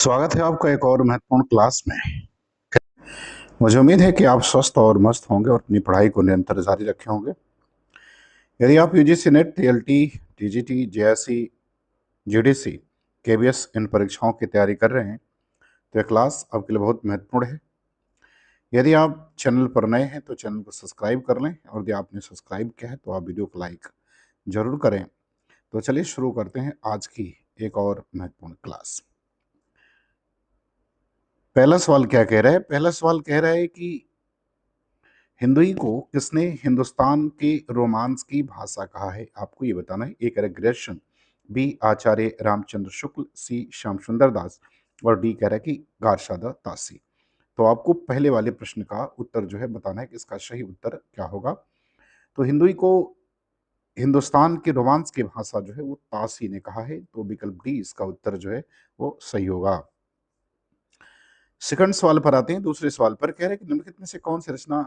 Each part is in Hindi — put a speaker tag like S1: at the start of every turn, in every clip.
S1: स्वागत है आपका एक और महत्वपूर्ण क्लास में। मुझे उम्मीद है कि आप स्वस्थ और मस्त होंगे और अपनी पढ़ाई को निरंतर जारी रखे होंगे। यदि आप UGC NET, TLT, TGT, JSE, GDC, KBS इन परीक्षाओं की तैयारी कर रहे हैं तो यह क्लास आपके लिए बहुत महत्वपूर्ण है। यदि आप चैनल पर नए हैं तो चैनल को सब्सक्राइब कर लें, और यदि आपने सब्सक्राइब किया है तो आप वीडियो को लाइक जरूर करें। तो चलिए शुरू करते हैं आज की एक और महत्वपूर्ण क्लास। पहला सवाल क्या कह रहा है? पहला सवाल कह रहा है कि हिंदुई को किसने हिंदुस्तान के रोमांस की भाषा कहा है? आपको ये बताना है। ए कह रहा है ग्रेशन, बी आचार्य रामचंद्र शुक्ल, सी श्याम सुंदर दास, और डी कह रहा है कि गारशादा तासी। तो आपको पहले वाले प्रश्न का उत्तर जो है बताना है कि इसका सही उत्तर क्या होगा। तो हिंदुई को हिंदुस्तान के रोमांस की भाषा जो है वो तासी ने कहा है, तो विकल्प डी इसका उत्तर जो है वो सही होगा। सेकंड सवाल पर आते हैं। दूसरे सवाल पर कह रहे हैं कि निम्नलिखित में से कौन सी रचना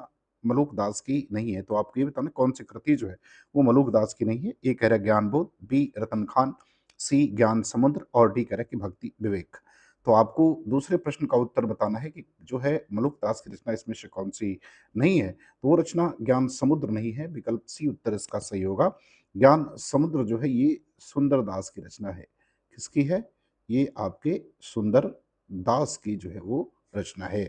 S1: मलूक दास की नहीं है? तो आपको ये बताना कौन सी कृति जो है वो मलूक दास की नहीं है। ए कह रहा है ज्ञान बोध, बी रतन खान, सी ज्ञान समुद्र, और डी कह रहा है कि भक्ति विवेक। तो आपको दूसरे प्रश्न का उत्तर बताना है कि जो है मलूक दास की रचना इसमें से कौन सी नहीं है। तो वो रचना ज्ञान समुद्र नहीं है, विकल्प सी उत्तर इसका सही होगा। ज्ञान समुद्र जो है ये सुंदर दास की रचना है। किसकी है? ये आपके सुंदर दास की जो है वो रचना है।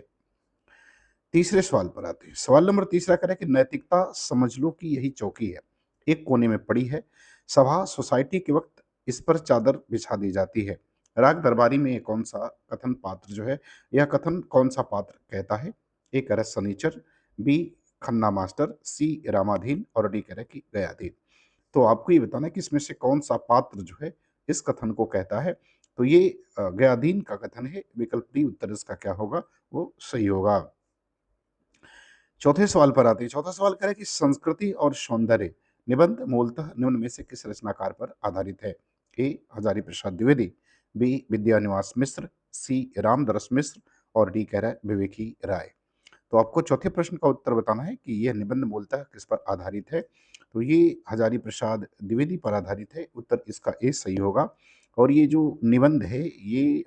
S1: तीसरे सवाल पर आते हैं। सवाल नंबर तीसरा कह रहा है कि नैतिकता समझ लो कि यही चौकी है, एक कोने में पड़ी है, सभा सोसाइटी के वक्त इस पर चादर बिछा दी जाती है। राग दरबारी में ये कौन सा कथन पात्र जो है, यह कथन कौन सा पात्र कहता है? ए कह रहा है सनीचर, बी खन्ना मास्टर, सी रामाधीन, और डी कह रहा है कि गयाधीन। तो आपको ये बताना है कि इसमें से कौन सा पात्र जो है इस कथन को कहता है। तो ये गयाधीन का कथन है, विकल्प डी उत्तर इसका क्या होगा वो सही होगा। चौथे सवाल पर आते हैं। चौथा सवाल कह रहा है कि संस्कृति और सौंदर्य निबंध मूलतः निम्न में से किस रचनाकार पर आधारित है? ए हजारी प्रसाद द्विवेदी, बी विद्यानिवास मिश्र, सी रामदरस मिश्र, और डी कह रहा है विवेकी राय। तो आपको चौथे प्रश्न का उत्तर बताना है कि यह निबंध मूलतः किस पर आधारित है। तो ये हजारी प्रसाद द्विवेदी पर आधारित है, उत्तर इसका ए सही होगा। और ये जो निबंध है ये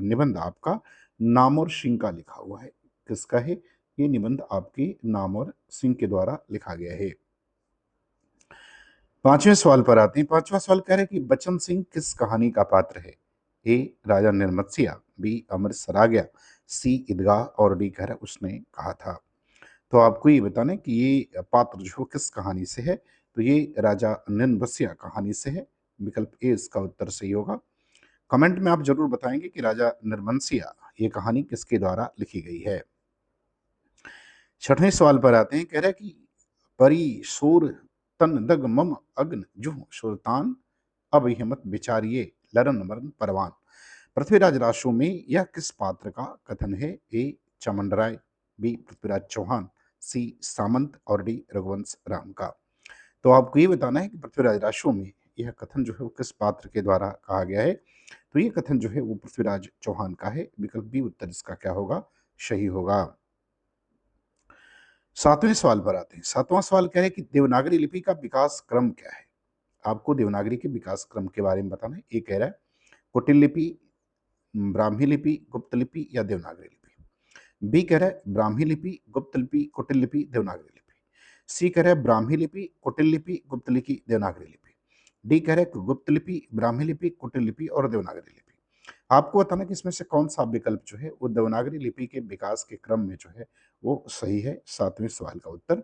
S1: निबंध आपका नामवर सिंह का लिखा हुआ है। किसका है? ये निबंध आपके नामवर सिंह के द्वारा लिखा गया है। पांचवें सवाल पर आते हैं। पांचवा सवाल कह रहे हैं कि बचन सिंह किस कहानी का पात्र है? ए राजा निर्मत्सिया, बी अमर सराग्या, सी ईदगाह, और डी कह रहा है उसने कहा था। तो आपको ये बताना है कि ये पात्र जो किस कहानी से है। तो ये राजा निर्मत्सिया कहानी से है, विकल्प ए इसका उत्तर सही होगा। कमेंट में आप जरूर बताएंगे कि राजा निर्मंसिया ये कहानी किसके द्वारा लिखी गई है। छठवें सवाल पर आते हैं। कह रहा है कि परी शोर तन दग मम अग्न जुह सुल्तान अब हिम्मत विचारिये लरन मरन परवान। पृथ्वीराज राशो में यह किस पात्र का कथन है? ए चामुंडराय, बी पृथ्वीराज चौहान, सी सामंत, और डी रघुवंश राम का। तो आपको ये बताना है कि पृथ्वीराज राशो में यह कथन जो है वो किस पात्र के द्वारा कहा गया है। तो ये कथन जो है वो पृथ्वीराज चौहान का है, विकल्प बी उत्तर इसका क्या होगा सही होगा। सातवें सवाल पर आते हैं। सातवां सवाल कह रहे हैं कि देवनागरी लिपि का विकास क्रम क्या है? आपको देवनागरी के विकास क्रम के बारे में बताना है। ये कह रहा है कुटिल लिपि, ब्राह्मी लिपि, गुप्त लिपि, या देवनागरी लिपि। बी कह रहा है ब्राह्मी लिपि, गुप्त लिपि, कुटिल लिपि, देवनागरी लिपि। सी कह रहा है ब्राह्मी लिपि, कुटिल लिपि, गुप्त लिपि, देवनागरी लिपि। डी कह रहा है गुप्त लिपि, ब्राह्मी लिपि, कुटिल लिपि, और देवनागरी लिपि। आपको बताना कि इसमें से कौन सा विकल्प जो है वो देवनागरी लिपि के विकास के क्रम में जो है वो सही है। सातवें सवाल का उत्तर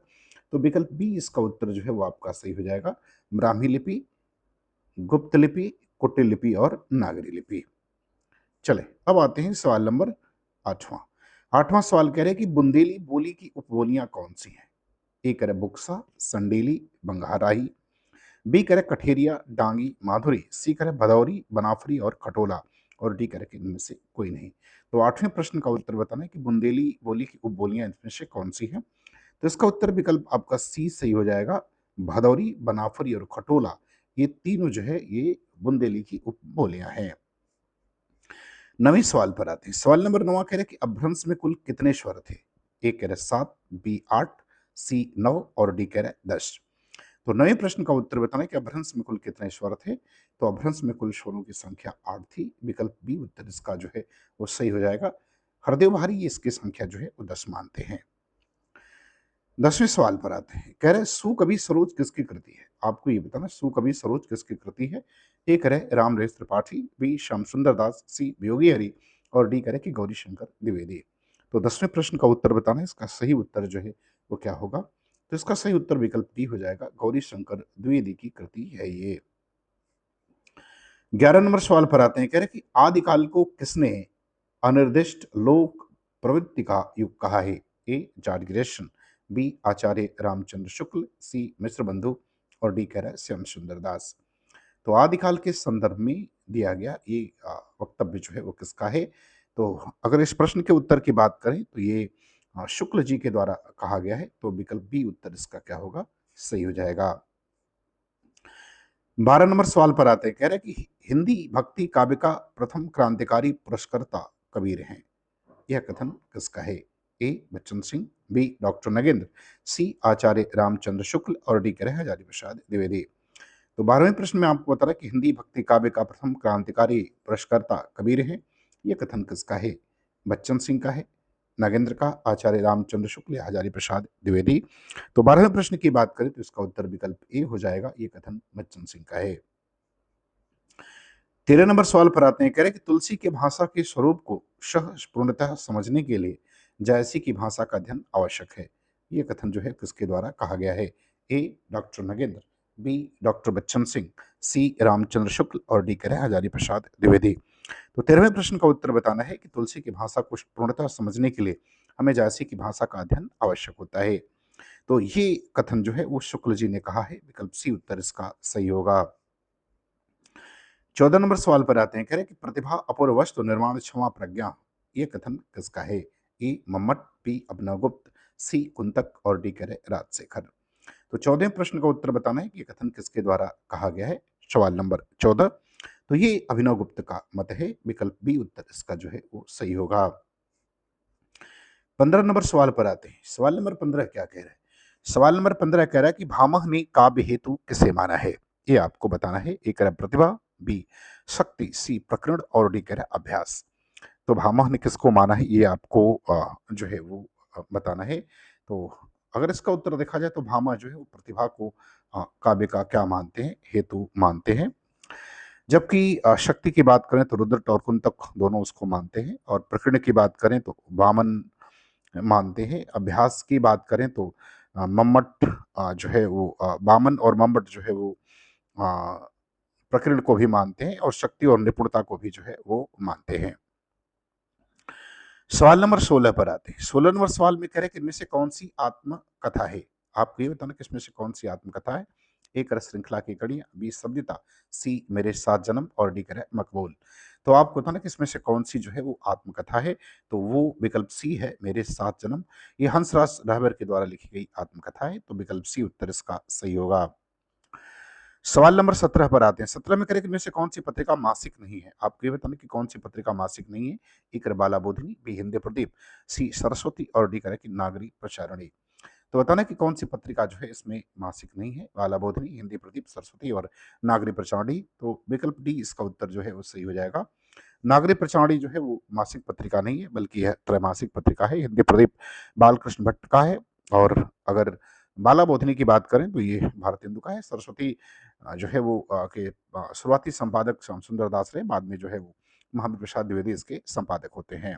S1: तो विकल्प बी इसका उत्तर जो है वो आपका सही हो जाएगा। ब्राह्मी लिपि, गुप्त लिपि, कुटिल लिपि, और नागरी लिपि। चले अब आते हैं सवाल नंबर आठवां। आठवां सवाल कह रहे हैं कि बुंदेली बोली की उपबोलियां कौन सी हैं? ए कह रहे बुक्सा, संडेली, बंगाराही, बी कह रहे कठेरिया, डांगी, माधुरी, सी कह रहे भदौरी, बनाफरी, और खटोला, और डी कह रहे कि इनमें से कोई नहीं। तो आठवें प्रश्न का उत्तर बताना है कि बुंदेली बोली की उपबोलियां इनमें से कौन सी हैं। तो इसका उत्तर विकल्प आपका सी सही हो जाएगा। भदौरी, बनाफरी, और खटोला ये तीनों जो है ये बुंदेली की उपबोलियां हैं। नवें सवाल पर आते हैं। सवाल नंबर 9 कह रहे कि अपभ्रंश में कुल कितने स्वर थे? ए कह रहे 7, बी 8, सी 9, और डी कह रहे 10। तो 9वें प्रश्न का उत्तर बताना कि अपभ्रंश में कुल कितने स्वर थे? तो अपभ्रंश में कुल स्वरों की संख्या 8 थी। विकल्प बी उत्तर इसका जो है वो सही हो जाएगा। हरदेव बहारी ये इसकी संख्या जो है वो 10 मानते हैं। 10वें सवाल पर आते हैं। कह रहे हैं सुकवि सरोज किसकी कृति है? आपको ये बताना सुकवि सरोज किसकी कृति है? ए कह रहे रामरेश त्रिपाठी, बी श्याम सुंदर दास, सी योगी हरि और डी कह रहे कि गौरी शंकर द्विवेदी। तो 10वें प्रश्न का उत्तर बताना है। इसका सही उत्तर जो है वो क्या होगा? तो इसका सही उत्तर विकल्प डी हो जाएगा। गौरी शंकर द्विवेदी की कृति है ये। 11 नंबर सवाल पर आते हैं। कह रहे कि आदिकाल को किसने अनिर्दिष्ट लोक प्रवृत्ति का युग कहा है? ए जाडग्रेशन, बी आचार्य रामचंद्र शुक्ल, सी मिश्र बंधु और डी कह रहा है श्याम सुंदर दास। तो आदिकाल के संदर्भ में दिया गया ये वक्तव्य जो है वो किसका है? तो अगर इस प्रश्न के उत्तर की बात करें तो ये शुक्ल जी के द्वारा कहा गया है। तो विकल्प बी उत्तर इसका क्या होगा? सही हो जाएगा। 12 नंबर सवाल पर आते हैं। कह रहे हैं कि हिंदी भक्ति काव्य का प्रथम क्रांतिकारी पुरस्कर्ता कबीर हैं। यह कथन किसका है? ए बच्चन सिंह, बी डॉक्टर नगेंद्र, सी आचार्य रामचंद्र शुक्ल और डी कह रहे हैं हजारी प्रसाद द्विवेदी। तो 12वें प्रश्न में आपको बता रहा है कि हिंदी भक्ति काव्य का प्रथम क्रांतिकारी पुरस्कर्ता कबीर है। यह कथन किसका है? बच्चन सिंह का है, नागेंद्र का, आचार्य रामचंद्र शुक्ल या हजारी प्रसाद द्विवेदी। तो 12वें प्रश्न की बात करें तो इसका उत्तर विकल्प ए हो जाएगा। ये कथन बच्चन सिंह का है। 13 नंबर सवाल पर आते हैं। कह रहे कि तुलसी के भाषा के स्वरूप को पूर्णतः समझने के लिए जायसी की भाषा का अध्ययन आवश्यक है। ये कथन जो है किसके द्वारा कहा गया है? A doctor Nagendra, B doctor Bachchan Singh, C Ramchandra Shukla और डी कह हजारी प्रसाद द्विवेदी। तो 13वें प्रश्न का उत्तर बताना है कि तुलसी की भाषा को पूर्णतः समझने के लिए हमें जायसी की भाषा का अध्ययन आवश्यक होता है। तो ये कथन जो है वो शुक्ल जी ने कहा है। विकल्प सी उत्तर इसका सही होगा। 14 नंबर सवाल पर आते हैं। कह रहे कि प्रतिभा अपूर्व वस्तु निर्माण क्षमा प्रज्ञा, ये कथन किसका है? ए मम्मट, बी अभिनवगुप्त, सी कुंतक और डी कह रहे राजशेखर। तो 14वें प्रश्न का उत्तर बताना है कि ये कथन किसके द्वारा कहा गया है। सवाल नंबर 14। तो ये अभिनवगुप्त का मत है। विकल्प बी उत्तर इसका जो है वो सही होगा। 15 नंबर सवाल पर आते हैं। सवाल नंबर 15 क्या कह रहा है? सवाल नंबर 15 कह रहा है कि भामह ने काव्य हेतु किसे माना है? ये आपको बताना है। ए कह रहा प्रतिभा, बी शक्ति, सी प्रकरण और डी कह रहा अभ्यास। तो भामह ने किसको माना है ये आपको जो है वो बताना है। तो अगर इसका उत्तर देखा जाए तो भामा जो है वो प्रतिभा को काव्य का क्या मानते हैं? हेतु मानते हैं। जबकि शक्ति की बात करें तो रुद्र और कुंतक दोनों उसको मानते हैं और प्रकरण की बात करें तो वामन मानते हैं। अभ्यास की बात करें तो मम्मट जो है वो वामन और मम्मट जो है वो प्रकरण को भी मानते हैं और शक्ति और निपुणता को भी जो है वो मानते हैं। सवाल नंबर 16 पर आते हैं। 16 नंबर सवाल में कह रहे हैं कि इनमें से कौन सी आत्मकथा है? आपको ये बताना कि इसमें से कौन सी आत्मकथा है। एक रस श्रृंखला की कड़ियां, बी सभ्यता, सी मेरे 7 जन्म और डी कह मकबूल। तो आपको बताना कि इसमें से कौन सी जो है वो आत्मकथा है। तो वो विकल्प सी है, मेरे 7 जन्म। ये हंसराज रहबर के द्वारा लिखी गई आत्मकथा है। तो विकल्प सी उत्तर इसका सही होगा। सवाल नंबर 17 पर आते हैं। 17 में करें कि में से कौन सी पत्रिका मासिक नहीं है? आपको ये बताना कि कौन सी पत्रिका मासिक नहीं है। ए कर बाला बोधिनी, बी हिंदी प्रदीप, सी सरस्वती और डी करें कि नागरी प्रचारणी। तो बताना कि कौन सी पत्रिका जो है इसमें मासिक नहीं है। बाला बोधिनी, हिंदी प्रदीप, सरस्वती और नागरी प्रचारणी। तो विकल्प डी इसका उत्तर जो है वो सही हो जाएगा। नागरी प्रचारणी जो है वो मासिक पत्रिका नहीं है बल्कि यह त्रैमासिक पत्रिका है। हिंदी प्रदीप बालकृष्ण भट्ट का है और अगर बाला बोधिनी की बात करें तो ये भारत हिंदू का है। सरस्वती जो है वो के शुरुआती संपादक श्याम सुंदर दास रहे, बाद में जो है वो महावीर प्रसाद द्विवेदी इसके संपादक होते हैं।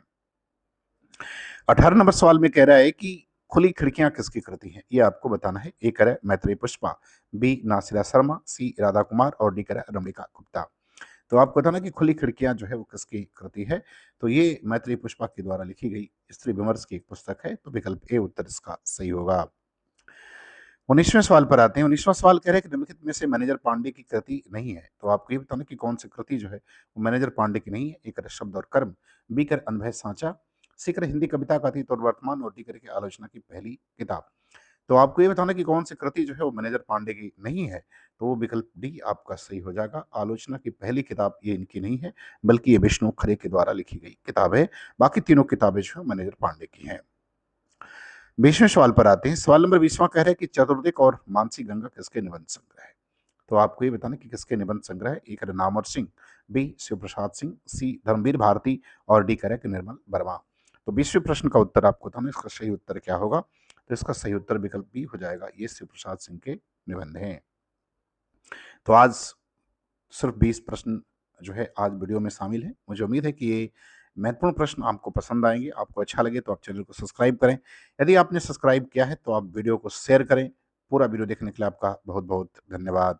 S1: 18 नंबर सवाल में कह रहा है कि खुली खिड़कियां किसकी कृति हैं? ये आपको बताना है। ए कह रहा है मैत्रेयी पुष्पा, बी नासिरा शर्मा, सी राधा कुमार और डी कह रहा है रमणिका गुप्ता। तो आपको बताना कि खुली खिड़कियां जो है वो किसकी कृति है। तो ये मैत्रेयी पुष्पा के द्वारा लिखी गई स्त्री विमर्श की एक पुस्तक है। तो विकल्प ए उत्तर इसका सही होगा। 19वें सवाल पर आते हैं। 19वां सवाल कह रहे हैं कि निम्नलिखित में से मैनेजर पांडे की कृति नहीं है। तो आपको ये बताना कि कौन सी कृति जो है वो मैनेजर पांडे की नहीं है। ए कर शब्द और कर्म, बी कर अनभय सांचा, सी कर हिंदी कविता का अतीत और वर्तमान और डी कर के आलोचना की पहली किताब। तो आपको ये बताना कि कौन सी कृति जो है वो मैनेजर पांडे की नहीं है। तो वो विकल्प डी आपका सही हो जाएगा। आलोचना की पहली किताब ये इनकी नहीं है बल्कि ये विष्णु खरे के द्वारा लिखी गई किताब है। बाकी तीनों किताबें जो है मैनेजर पांडे की हैं। 20वें सवाल पर आते हैं। सवाल नंबर 20वां कह रहा है कि चतुर्दिक और मानसी गंगा किसके निबंध संग्रह है? तो आपको ये बताना कि किसके निबंध संग्रह है। ए कह रहा है नामवर सिंह, बी शिव प्रसाद सिंह, सी धर्मवीर भारती और डी कह रहा है कि निर्मल वर्मा। तो 20वें प्रश्न का उत्तर आपको बताना है, इसका सही उत्तर क्या होगा? तो इसका सही उत्तर विकल्प बी हो जाएगा, ये शिव प्रसाद सिंह के निबंध हैं। तो आज सिर्फ 20 प्रश्न जो है आज वीडियो में शामिल हैं। मुझे उम्मीद है कि ये महत्वपूर्ण प्रश्न आपको पसंद आएँगे। आपको अच्छा लगे तो आप चैनल को सब्सक्राइब करें। यदि आपने सब्सक्राइब किया है तो आप वीडियो को शेयर करें। पूरा वीडियो देखने के लिए आपका बहुत-बहुत धन्यवाद।